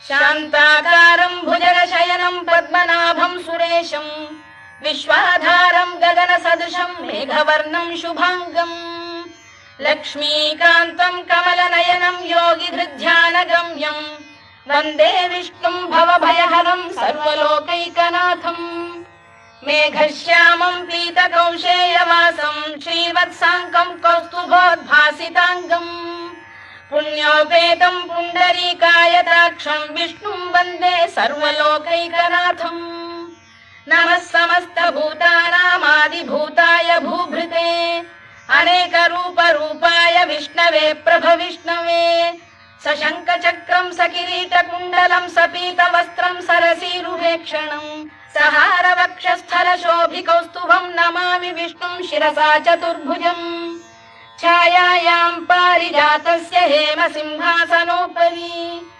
శాంతాకారం భుజగశయనం పద్మనాభం సురేశం విశ్వాధారం గగన సదృశం మేఘవర్ణం శుభాంగం లక్ష్మీకాంతం కమలనయనం యోగి హృద్ధ్యానగమ్యం వందే విష్ణుం భవభయహరం సర్వలోకైకనాథం మేఘశ్యామం పీతకౌశేయవాసం శ్రీవత్సాంకం కౌస్తుభోద్భాసితాంగం పుణ్యోపేతం పుండరీకాయతాక్షం విష్ణుం వందే సర్వలోకైకనాథం నమః సమస్తభూతానామాదిభూతాయ భూభృతే అనేక రూప రూపాయ విష్ణవే ప్రభ విష్ణవే సశంఖ చక్రం సకిరీట కుండలం సపీత వస్త్రం సరసీరుహేక్షణం సహార వక్షస్థల శోభి కౌస్తుభం నమామి విష్ణుం శిరసా చతుర్భుజం ఛాయాయాం పారిజాతస్య హేమ సింహాసనోపరి